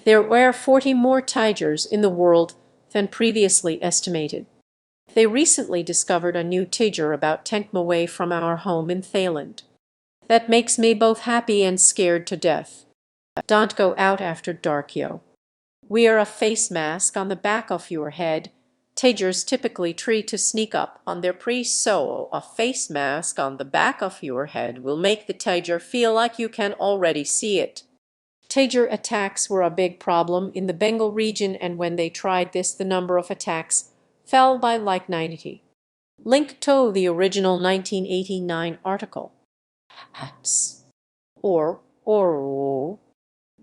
There were 40 more tigers in the world than previously estimated. They recently discovered a new tiger about 10 away from our home in Thailand. That makes me both happy and scared to death. Don't go out after dark, yo. Wear a face mask on the back of your head. Tigers typically try to sneak up on their prey, so a face mask on the back of your head will make the tiger feel like you can already see it. Tiger attacks were a big problem in the Bengal region, and when they tried this, the number of attacks fell by like 90. Link to the original 1989 article. Hats. Or,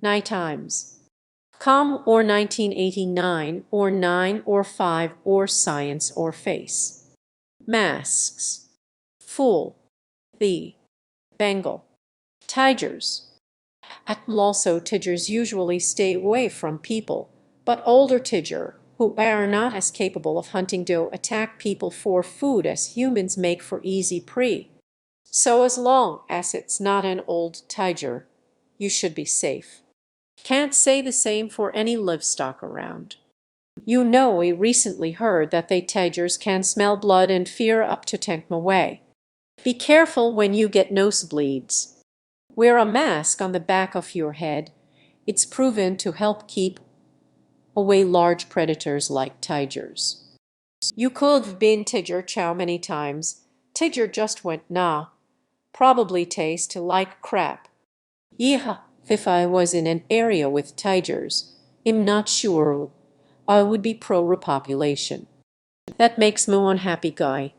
nine times. Com or 1989 or 9 or 5 or science or face. Masks. Fool. The. Bengal. Tigers. Also, tigers usually stay away from people, but older tiger, who are not as capable of hunting, do attack people for food as humans make for easy prey. So as long as it's not an old tiger, you should be safe. Can't say the same for any livestock around. You know, we recently heard that the tigers can smell blood and fear up to 10 away. Be careful when you get nosebleeds. Wear a mask on the back of your head. It's proven to help keep away large predators like tigers. You could have been tiger chow many times. Tiger just went nah. Probably taste like crap. Yeah, if I was in an area with tigers, I'm not sure I would be pro-repopulation. That makes me one happy guy.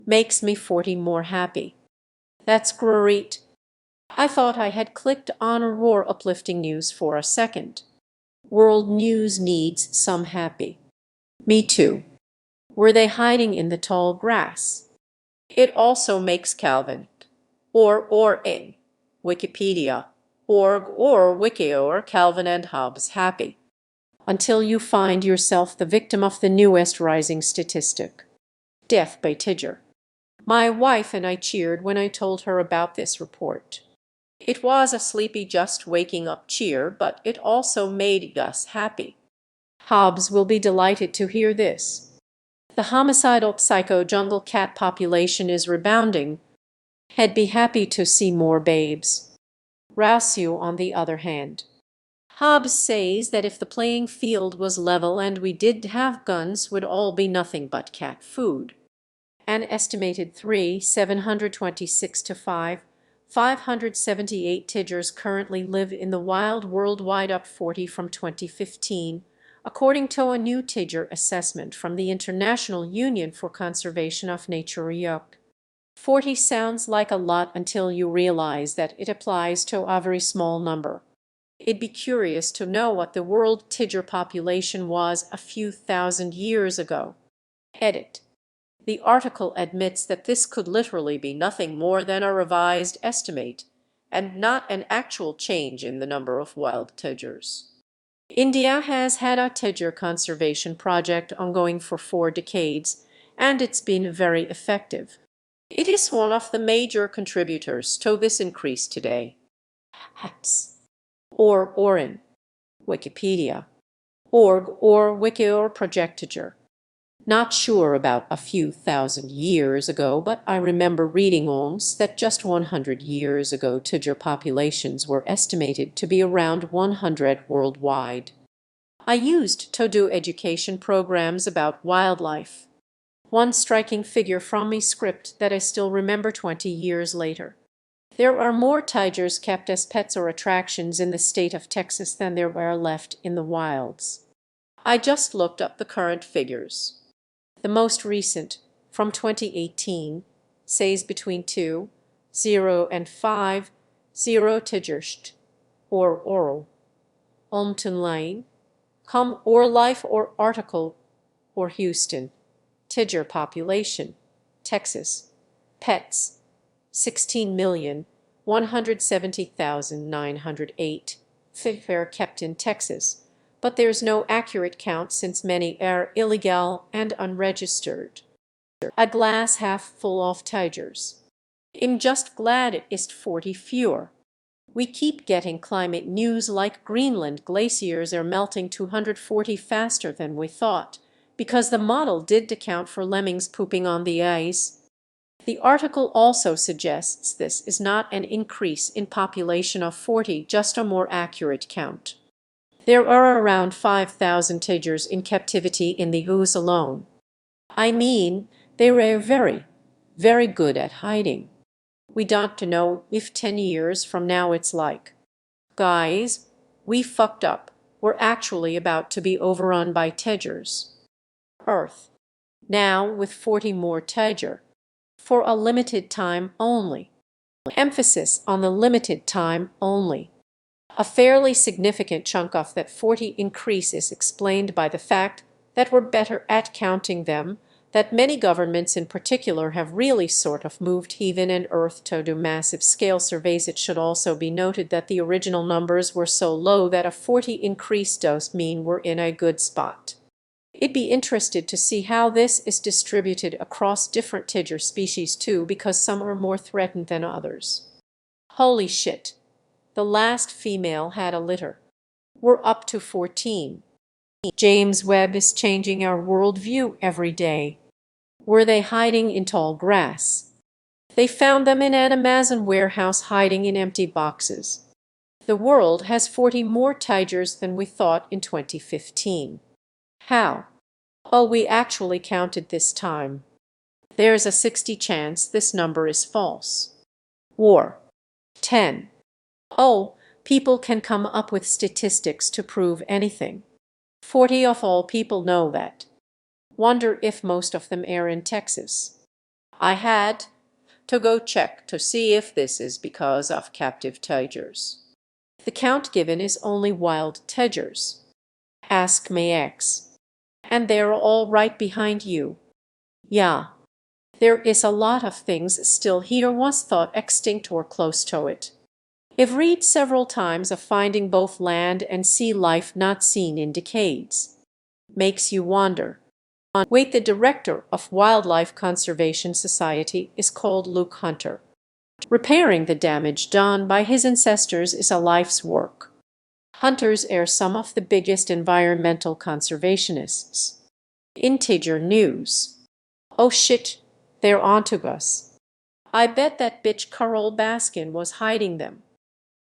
Makes me 40 more happy. That's great. I thought I had clicked on Aurora uplifting news for a second. World news needs some happy. Me too. Were they hiding in the tall grass? It also makes Calvin or in Wikipedia, org or wiki or Calvin and Hobbes happy. Until you find yourself the victim of the newest rising statistic. Death by tiger. My wife and I cheered when I told her about this report. It was a sleepy just waking up cheer, but it also made us happy. Hobbes will be delighted to hear this. The homicidal psycho jungle cat population is rebounding. He'd be happy to see more babes. Rousseau, on the other hand. Hobbes says that if the playing field was level and we did have guns, would all be nothing but cat food. An estimated 726 to 578 tigers currently live in the wild worldwide, up 40 from 2015, according to a new tiger assessment from the International Union for Conservation of Nature (IUCN). 40 sounds like a lot until you realize that it applies to a very small number. It'd be curious to know what the world tiger population was a few thousand years ago. Edit. The article admits that this could literally be nothing more than a revised estimate, and not an actual change in the number of wild tigers. India has had a tiger conservation project ongoing for 4 decades, and it's been very effective. It is one of the major contributors to this increase today. Hats. Or in Wikipedia. Org or wiki or projectiger. Not sure about a few thousand years ago, but I remember reading once that just 100 years ago tiger populations were estimated to be around 100 worldwide. I used to do education programs about wildlife. One striking figure from my script that I still remember 20 years later. There are more tigers kept as pets or attractions in the state of Texas than there were left in the wilds. I just looked up the current figures. The most recent, from 2018, says between 2, 0 and 5, 0 tigers, or oral. Online, com or life or article, or Houston. Tiger population, Texas. Pets, 16,170,908. Figure kept in Texas. But there's no accurate count since many are illegal and unregistered. A glass half full of tigers. I'm just glad it is 40 fewer. We keep getting climate news like Greenland glaciers are melting 240 faster than we thought, because the model did account for lemmings pooping on the ice. The article also suggests this is not an increase in population of 40, just a more accurate count. There are around 5,000 tigers in captivity in the US alone. I mean, they were very, very good at hiding. We don't know if 10 years from now it's like, guys, we fucked up. We're actually about to be overrun by tigers. Earth. Now with 40 more tiger. For a limited time only. Emphasis on the limited time only. A fairly significant chunk of that 40 increase is explained by the fact that we're better at counting them, that many governments in particular have really sort of moved heaven and earth to do massive scale surveys. It should also be noted that the original numbers were so low that a 40 increase does mean we're in a good spot. It'd be interested to see how this is distributed across different tiger species too, because some are more threatened than others. Holy shit. The last female had a litter. We're up to 14. James Webb is changing our worldview every day. Were they hiding in tall grass? They found them in an Amazon warehouse hiding in empty boxes. The world has 40 more tigers than we thought in 2015. How? Well, we actually counted this time. There's a 60 chance this number is false. War. 10. Oh, people can come up with statistics to prove anything. 40 of all people know that. Wonder if most of them are in Texas. I had to go check to see if this is because of captive tigers. The count given is only wild tigers. Ask my ex. And they're all right behind you. Yeah. There is a lot of things still here once thought extinct or close to it. I've read several times of finding both land and sea life not seen in decades. Makes you wonder. Wait, the director of Wildlife Conservation Society is called Luke Hunter. Repairing the damage done by his ancestors is a life's work. Hunters are some of the biggest environmental conservationists. Integer news. Oh shit, they're onto us. I bet that bitch Carole Baskin was hiding them.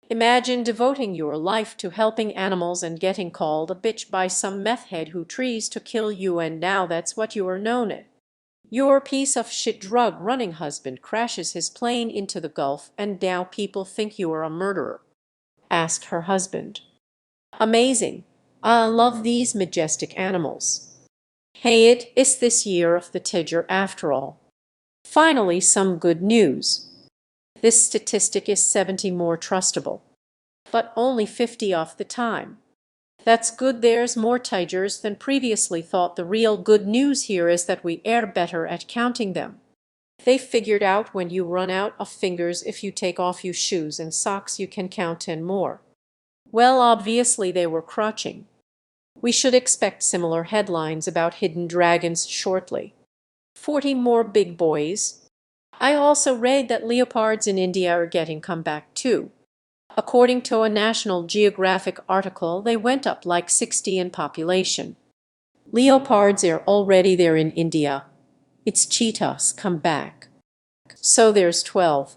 Imagine devoting your life to helping animals and getting called a bitch by some meth head who tries to kill you, and now that's what you are known as. Your piece of shit drug-running husband crashes his plane into the Gulf and now people think you are a murderer. Asked her husband. Amazing. I love these majestic animals. Hey, it is this year of the tiger after all. Finally, some good news. This statistic is 70 more trustable, but only 50 of the time. That's good. There's more tigers than previously thought. The real good news here is that we are better at counting them. They figured out when you run out of fingers, if you take off your shoes and socks, you can count 10 more. Well, obviously they were crouching. We should expect similar headlines about hidden dragons shortly. 40 more big boys. I also read that leopards in India are getting come back too. According to a National Geographic article, they went up like 60 in population. Leopards are already there in India. It's cheetahs come back. So there's 12.